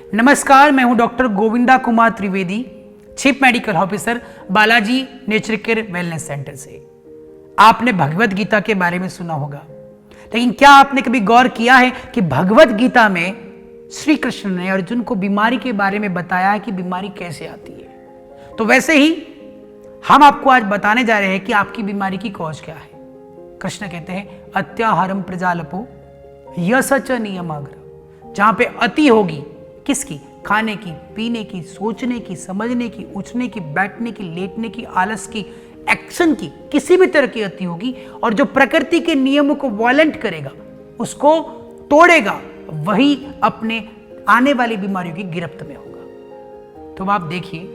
नमस्कार, मैं हूं doctor Govinda Kumar Trivedi, chief medical officer Balaji nature care wellness centre से। आपने भगवत गीता के बारे में सुना होगा, लेकिन क्या आपने कभी गौर किया है कि भगवत गीता में श्री कृष्ण ने अर्जुन को बीमारी के बारे में बताया है कि बीमारी कैसे आती है? तो वैसे ही हम आपको आज बताने जा रहे हैं कि आपकी बीमारी की कॉज क्या है। कृष्ण कहते हैं अत्याहारम प्रजालपो यश नियमाग्रह। जहां पे अति होगी, किसकी? खाने की, पीने की, सोचने की, समझने की, उठने की, बैठने की, लेटने की, आलस की, एक्शन की, किसी भी तरह की अति होगी और जो प्रकृति के नियमों को वायलेंट करेगा, उसको तोड़ेगा, वही अपने आने वाली बीमारियों की गिरफ्त में होगा। तो आप देखिए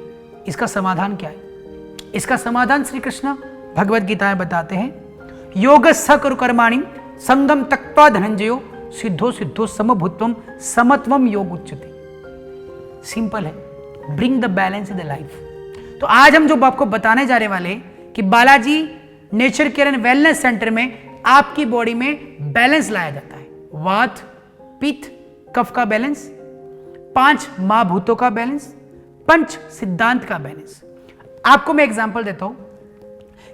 इसका समाधान क्या है। इसका समाधान श्री कृष्ण भगवत गीता में बताते हैं, योगस्स कुरु कर्माणि संगम त्यक्त्वा धनंजयो सिद्धो सिद्धो समभूत्वम समत्वम योग उच्यते। सिंपल है, bring the balance in the life. तो आज हम जो आपको बताने जा रहे वाले कि Balaji nature care and wellness centre में आपकी बॉडी में बैलेंस लाया जाता है। वात, पित्त, कफ का बैलेंस, 5 महाभूतों का बैलेंस, पंच सिद्धांत का बैलेंस। आपको मैं एग्जांपल देता हूं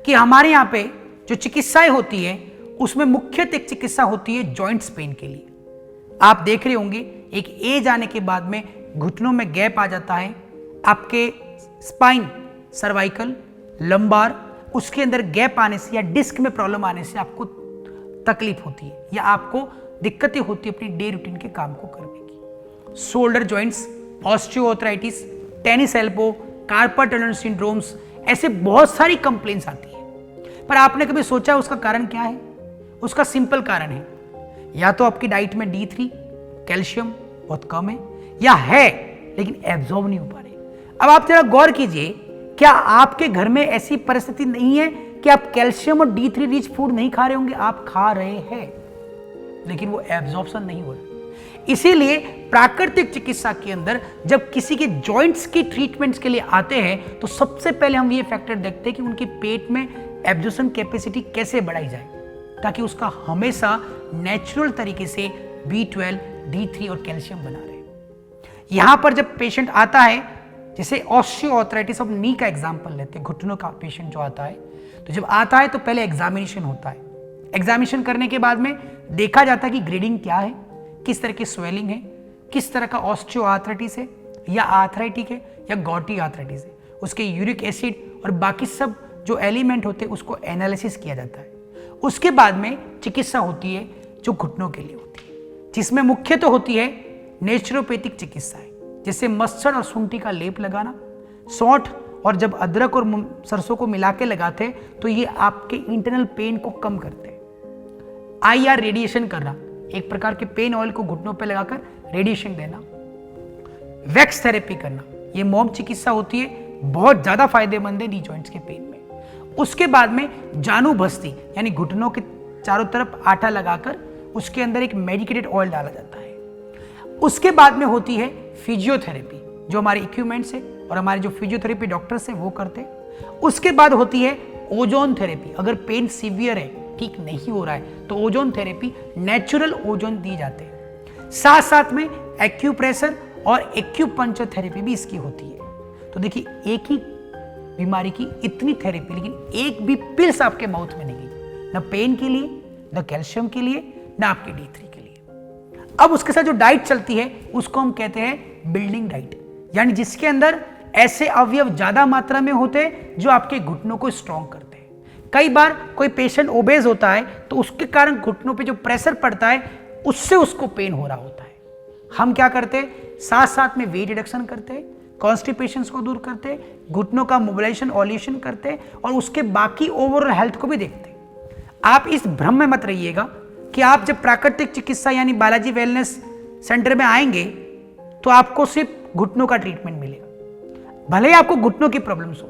कि हमारे यहां पे जो चिकित्साएं होती है उसमें मुख्यतः एक चिकित्सा होती है जॉइंट्स पेन के लिए। आप देख रहे होंगे एक एज आने के बाद में घुटनों में गैप आ जाता है, आपके स्पाइन, सर्वाइकल, लंबार, उसके अंदर गैप आने से या डिस्क में प्रॉब्लम आने से आपको तकलीफ होती है या आपको दिक्कतें होती है अपनी डे रूटीन के काम को करने की। Shoulder joints, osteoarthritis, tennis elbow, carpal tunnel syndromes, ऐसे बहुत सारी कंप्लेंट्स आती है। पर आपने कभी सोचा उसका कारण क्या है? उसका सिंपल कारण है, या तो आपकी डाइट में D3 कैल्शियम बहुत कम है, या है लेकिन एब्जॉर्ब नहीं हो पा रहे। अब आप जरा गौर कीजिए, क्या आपके घर में ऐसी परिस्थिति नहीं है कि आप कैल्शियम और D3 रिच फूड नहीं खा रहे होंगे? आप खा रहे हैं लेकिन वो एब्जॉर्प्शन नहीं हो रहा। इसीलिए प्राकृतिक चिकित्सा के अंदर जब किसी के जॉइंट्स की ट्रीटमेंट्स के लिए आते हैं तो सबसे पहले हम ये फैक्टर देखते हैं कि उनके पेट में एब्जॉर्प्शन कैपेसिटी कैसे बढ़ाई जाए, ताकि उसका हमेशा नेचुरल तरीके से B12, D3 और कैल्शियम बना रहे। यहां पर जब पेशेंट आता है, जैसे ऑस्टियोआर्थराइटिस ऑफ नी का एग्जांपल लेते हैं, घुटनों का पेशेंट जो आता है, तो जब आता है तो पहले एग्जामिनेशन होता है। एग्जामिनेशन करने के बाद में देखा जाता है कि ग्रेडिंग क्या है, किस तरह की स्वेलिंग है, किस तरह का ऑस्टियोआर्थराइटिस है या आर्थराइटिक है या गॉटी आर्थराइटिस है। उसके यूरिक एसिड और बाकी सब जो एलिमेंट होते हैं उसको एनालिसिस किया जाता है। उसके बाद में चिकित्सा होती है जो घुटनों के लिए होती है, जिसमें मुख्य तो होती है नेचुरोपैथिक चिकित्सा है, जैसे मस्टर्ड और शुंठी का लेप लगाना, सौंठ और जब अदरक और सरसों को मिला के लगाते तो ये आपके इंटरनल पेन को कम करते हैं। IR रेडिएशन करना, एक प्रकार के पेन ऑयल को घुटनों पे लगाकर रेडिएशन देना। वैक्स थेरेपी करना, ये मोम चिकित्सा होती है, बहुत ज्यादा फायदेमंद है नी जॉइंट्स के पेन में। उसके बाद में जानु बस्ती, यानी घुटनों के चारों तरफ आटा लगाकर उसके अंदर एक मेडिकेटेड ऑयल डाला जाता है। उसके बाद में होती है फिजियोथेरेपी, जो हमारे इक्विपमेंट्स है और हमारे जो फिजियोथेरेपी डॉक्टर्स हैं वो करते हैं। उसके बाद होती है ओजोन थेरेपी। अगर पेन सीवियर है, ठीक नहीं हो रहा है, तो ओजोन थेरेपी, नेचुरल ओजोन दिए जाते हैं। साथ साथ में एक्यूप्रेशर और एक्यूपंक्चर थेरेपी भी इसकी होती है। तो देखिए, एक ही बीमारी की इतनी थेरेपी, लेकिन एक भी पिल्स आपके माउथ में नहीं गई, न पेन के लिए, न कैल्शियम के लिए, न आपके D3 के लिए। अब उसके साथ जो डाइट चलती है उसको हम कहते हैं बिल्डिंग डाइट, यानी जिसके अंदर ऐसे अवयव ज्यादा मात्रा में होते हैं जो आपके घुटनों को स्ट्रॉन्ग करते हैं। कई बार कोई पेशेंट ओबेज होता है तो उसके कारण घुटनों पे जो प्रेशर पड़ता है उससे उसको पेन हो रहा होता है। हम क्या करते हैं, साथ साथ में वेट रिडक्शन करते हैं, कॉन्स्टिपेशन को दूर करते हैं, घुटनों का मोबिलाइजेशन ऑल्यूशन करते हैं और उसके बाकी ओवरऑल हेल्थ को भी देखते हैं। आप इस भ्रम में मत रहिएगा कि आप जब प्राकृतिक चिकित्सा यानी बालाजी वेलनेस सेंटर में आएंगे तो आपको सिर्फ घुटनों का ट्रीटमेंट मिलेगा। भले ही आपको घुटनों की प्रॉब्लम्स हो,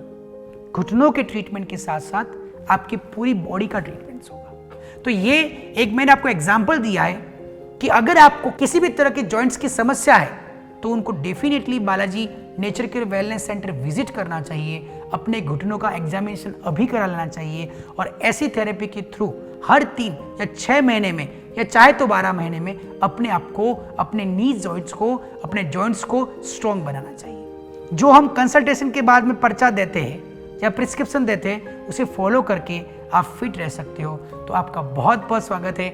घुटनों के ट्रीटमेंट के साथ साथ आपकी पूरी बॉडी का ट्रीटमेंट होगा। तो ये एक मैंने आपको एग्जांपल दिया है कि अगर आपको किसी भी तरह के जॉइंट्स की समस्या है तो उनको definitely Balaji nature care wellness centre visit करना चाहिए, अपने घुटनों का एग्जामिनेशन अभी करा लेना चाहिए और ऐसी थेरेपी के थ्रू हर 3 या 6 महीने में या चाहे तो 12 महीने में अपने आप को, अपने नी जॉइंट्स को, अपने जॉइंट्स को स्ट्रॉन्ग बनाना चाहिए। जो हम कंसल्टेशन के बाद में पर्चा देते हैं या प्रिस्क्रिप्शन देते हैं, उसे फॉलो करके आप फिट रह सकते हो। तो आपका बहुत बहुत स्वागत है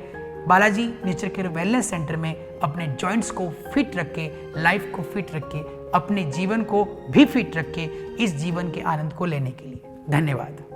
Balaji nature care wellness centre में। अपने जॉइंट्स को फिट रख के, लाइफ को फिट रख के, अपने जीवन को भी फिट रख के इस जीवन के आनंद को लेने के लिए। धन्यवाद।